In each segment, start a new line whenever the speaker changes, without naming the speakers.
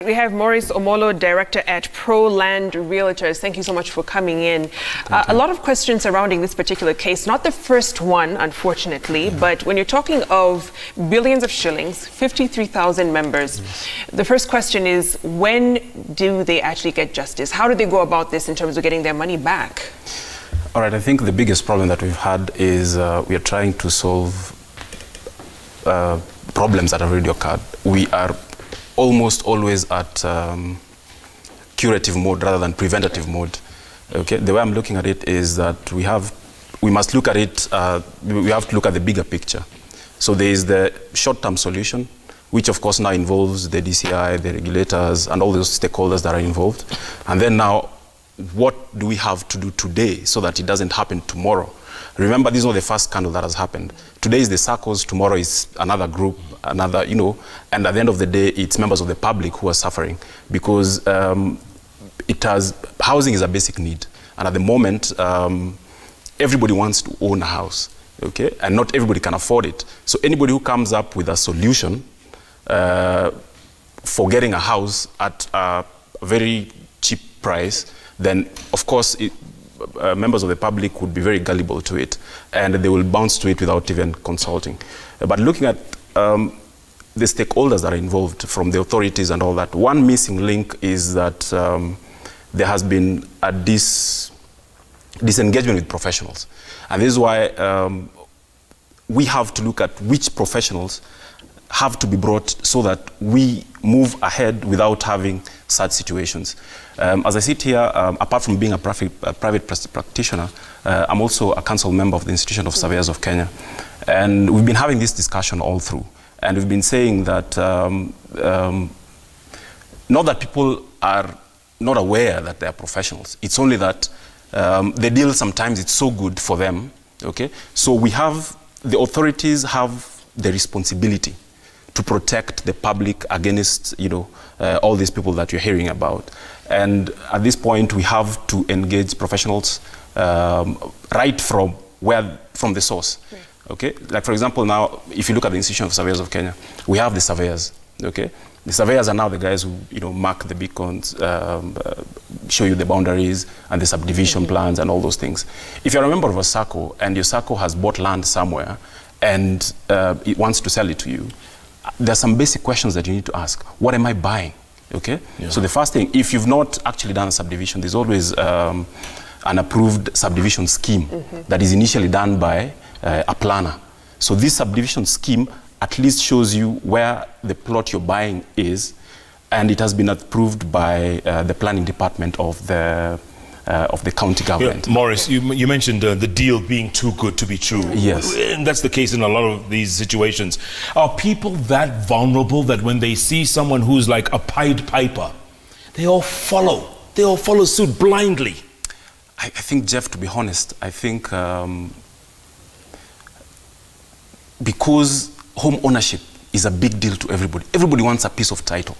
We have Maurice Omolo, Director at Pro Land Realtors. Thank you so much for coming in. A lot of questions surrounding this particular case. Not the first one, unfortunately, but when you're talking of billions of shillings, 53,000 members, the first question is, when do they actually get justice? How do they go about this in terms of getting their money back?
All right, I think the biggest problem that we've had is we are trying to solve problems that have already occurred. We are almost always at curative mode rather than preventative mode. Okay, the way I'm looking at it is that we must look at it, we have to look at the bigger picture. So there is the short-term solution, which of course now involves the DCI, the regulators, and all those stakeholders that are involved. And then now, what do we have to do today so that it doesn't happen tomorrow? Remember, this is not the first scandal that has happened. Today is the Saccos, tomorrow is another group, another, you know, and at the end of the day, it's members of the public who are suffering because housing is a basic need. And at the moment, everybody wants to own a house, okay? And not everybody can afford it. So anybody who comes up with a solution for getting a house at a very cheap price, then of course, members of the public would be very gullible to it, and they will bounce to it without even consulting. But looking at the stakeholders that are involved, from the authorities and all that, one missing link is that there has been a disengagement with professionals. And this is why we have to look at which professionals have to be brought so that we move ahead without having such situations. As I sit here, apart from being a private practitioner, I'm also a council member of the Institution of Surveyors of Kenya. And we've been having this discussion all through. And we've been saying that, not that people are not aware that they are professionals. It's only that the deal sometimes it's so good for them, okay? So the authorities have the responsibility to protect the public against, you know, all these people that you're hearing about. And at this point, we have to engage professionals right from the source. Right. Okay? Like, for example, now, if you look at the Institution of Surveyors of Kenya, we have the surveyors, okay? The surveyors are now the guys who, you know, mark the beacons, show you the boundaries and the subdivision plans and all those things. If you're a member of a Sacco and your Sacco has bought land somewhere and it wants to sell it to you, there are some basic questions that you need to ask. What am I buying? Okay? Yeah. So the first thing, if you've not actually done a subdivision, there's always an approved subdivision scheme that is initially done by a planner. So this subdivision scheme at least shows you where the plot you're buying is, and it has been approved by the planning department of the county government.
Yeah, Maurice, you mentioned the deal being too good to be true.
Yes.
And that's the case in a lot of these situations. Are people that vulnerable that when they see someone who's like a Pied Piper, they all follow suit blindly?
I think, Jeff, to be honest, I think because home ownership is a big deal to everybody. Everybody wants a piece of title.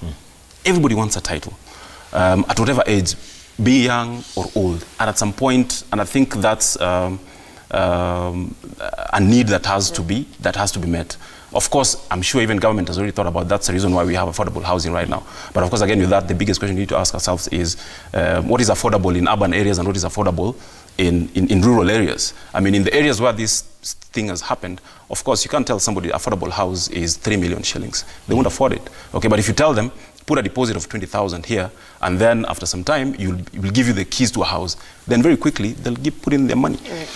Everybody wants a title. At whatever age, be young or old, and at some point, and I think that's a need that has to be met. Of course, I'm sure even government has already thought about that's the reason why we have affordable housing right now. But of course, again, with that, the biggest question we need to ask ourselves is what is affordable in urban areas and what is affordable in rural areas? I mean, in the areas where this thing has happened, of course, you can't tell somebody affordable house is 3 million shillings. They won't afford it. Okay, but if you tell them, put a deposit of 20,000 here, and then after some time, we'll give you the keys to a house. Then very quickly, they'll put in their money.
Right.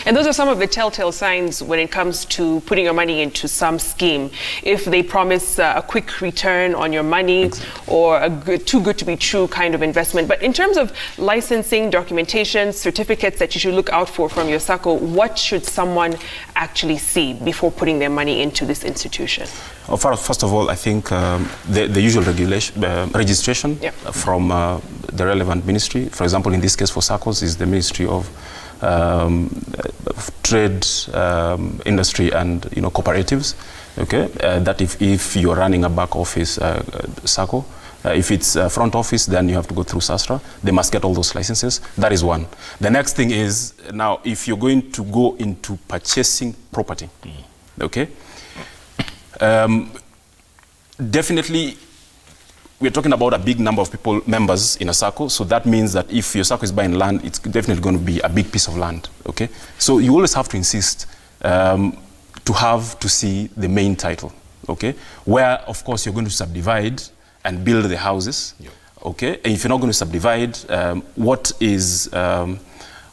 And those are some of the telltale signs when it comes to putting your money into some scheme. If they promise a quick return on your money, or a too good to be true kind of investment. But in terms of licensing, documentation, certificates that you should look out for from your Sacco, what should someone actually see before putting their money into this institution?
Well, first of all, I think the usual registration from the relevant ministry. For example, in this case for Saccos is the Ministry of Trade, Industry and cooperatives. Okay, that if you're running a back office Sacco, if it's front office, then you have to go through SASTRA. They must get all those licenses. That is one. The next thing is, now if you're going to go into purchasing property, okay, definitely we're talking about a big number of people, members in a Sacco, so that means that if your Sacco is buying land, it's definitely going to be a big piece of land, okay? So you always have to insist to see the main title, okay? Where, of course, you're going to subdivide and build the houses, okay? And if you're not going to subdivide,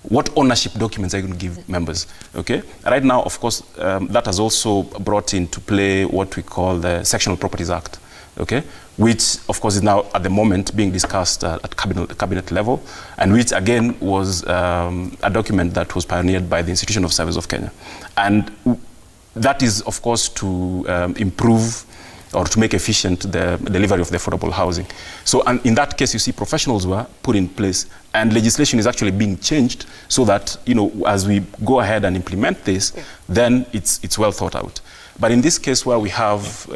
what ownership documents are you going to give members, okay? Right now, of course, that has also brought into play what we call the Sectional Properties Act, okay? Which, of course, is now at the moment being discussed at cabinet level, and which, again, was a document that was pioneered by the Institution of Surveys of Kenya. And that is, of course, to improve or to make efficient the delivery of the affordable housing. So in that case, you see professionals were put in place, and legislation is actually being changed so that, you know, as we go ahead and implement this, then it's well thought out. But in this case where we have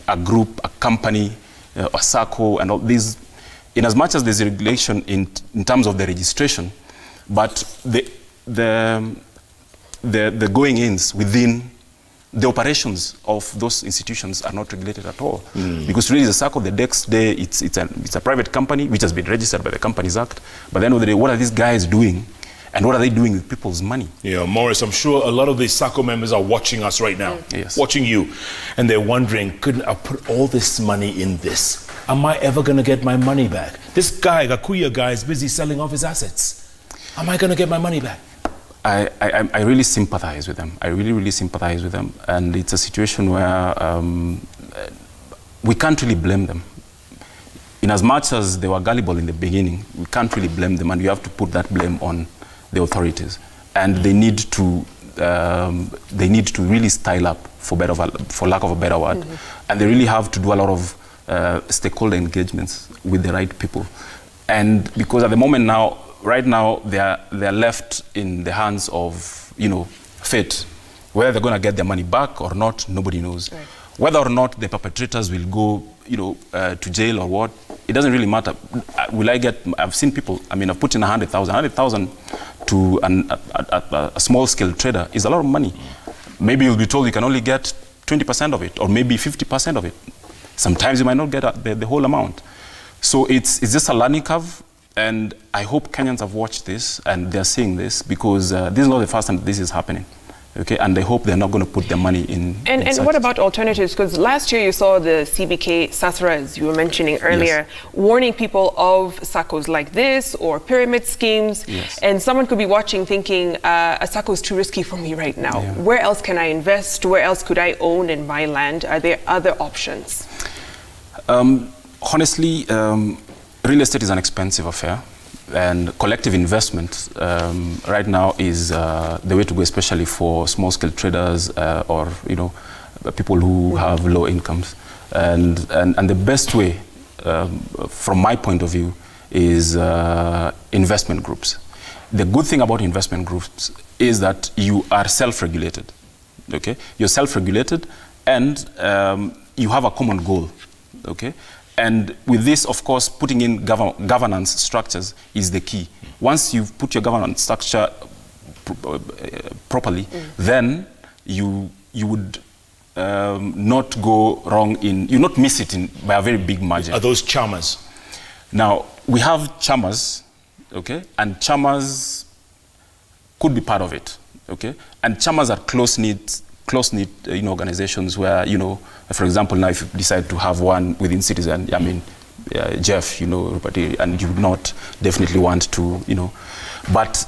a group, a company, a Sacco, and all these, in as much as there's a regulation in terms of the registration, but the going-ins within the operations of those institutions are not regulated at all. Because really the Sacco, the next day, it's a private company which has been registered by the Companies Act. But at the end of the day, what are these guys doing? And what are they doing with people's money? Yeah,
Morris, I'm sure a lot of these Sacco members are watching us right now.
Yes.
Watching you. And they're wondering, couldn't I put all this money in this? Am I ever going to get my money back? This guy, GAKUYO guy, is busy selling off his assets. Am I going to get my money back?
I really sympathize with them. I really sympathize with them. And it's a situation where we can't really blame them. In as much as they were gullible in the beginning, we can't really blame them, and you have to put that blame on the authorities. And they need to really style up, for lack of a better word. And they really have to do a lot of stakeholder engagements with the right people. And because at the moment now, right now, they're left in the hands of, you know, fate. Whether they're going to get their money back or not, nobody knows. Right. Whether or not the perpetrators will go, you know, to jail or what, it doesn't really matter. I've seen people, I mean, I've put in 100,000 to a small-scale trader is a lot of money. Maybe you'll be told you can only get 20% of it, or maybe 50% of it. Sometimes you might not get the whole amount. So it's just a learning curve. And I hope Kenyans have watched this and they're seeing this, because this is not the first time this is happening. Okay, and I hope they're not going to put their money in. And
what about alternatives? Because last year you saw the CBK SASRA, as you were mentioning earlier, warning people of Saccos like this or pyramid schemes. And someone could be watching thinking, a Sacco is too risky for me right now. Where else can I invest? Where else could I own and buy land? Are there other options?
Honestly, real estate is an expensive affair, and collective investment right now is the way to go, especially for small-scale traders or, you know, people who have low incomes. And the best way, from my point of view, is investment groups. The good thing about investment groups is that you are self-regulated. Okay, you're self-regulated, and you have a common goal. Okay. And with this, of course, putting in governance structures is the key. Once you've put your governance structure properly, then you would not go wrong you not miss it by a very big margin.
Are those chamas?
Now, we have chamas, okay? And chamas could be part of it, okay? And chamas are close-knit, you know, organizations where, you know, for example, now if you decide to have one within Citizen, I mean, Jeff, you know, and you would not definitely want to, you know, but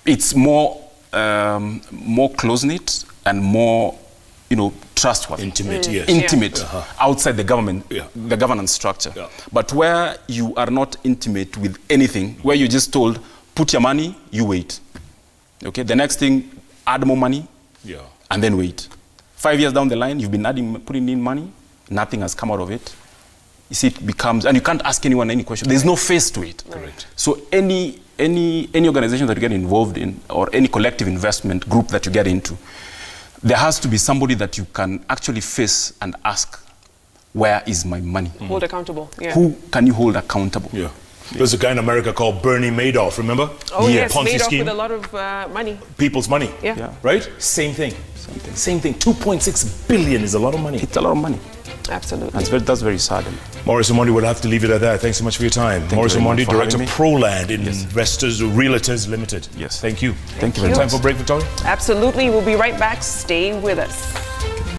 it's more close-knit and more, you know, trustworthy.
Intimate, yes.
Intimate, outside the government, the governance structure. But where you are not intimate with anything, where you're just told, put your money, you wait. Okay, the next thing, add more money, and then wait. 5 years down the line, you've been putting in money, nothing has come out of it. You see, it becomes, and you can't ask anyone any question. There's no face to it.
Correct.
So any organization that you get involved in, or any collective investment group that you get into, there has to be somebody that you can actually face and ask, where is my money?
Hold accountable.
Who can you hold accountable?
There was a guy in America called Bernie Madoff, remember?
Oh yes,
Ponzi
Madoff
scheme.
with a lot of money.
People's money.
Yeah.
Right? Same thing. Same thing. 2.6 billion is a lot of money.
It's a lot of money.
Absolutely.
That's very sad.
Maurice Omondi, we'll have to leave it at that. Thanks so much for your time. Maurice Omondi, Director ProLand Investors Realtors Limited.
Yes.
Thank you.
Thank you very much.
Time for a break, Victoria?
Absolutely. We'll be right back. Stay with us.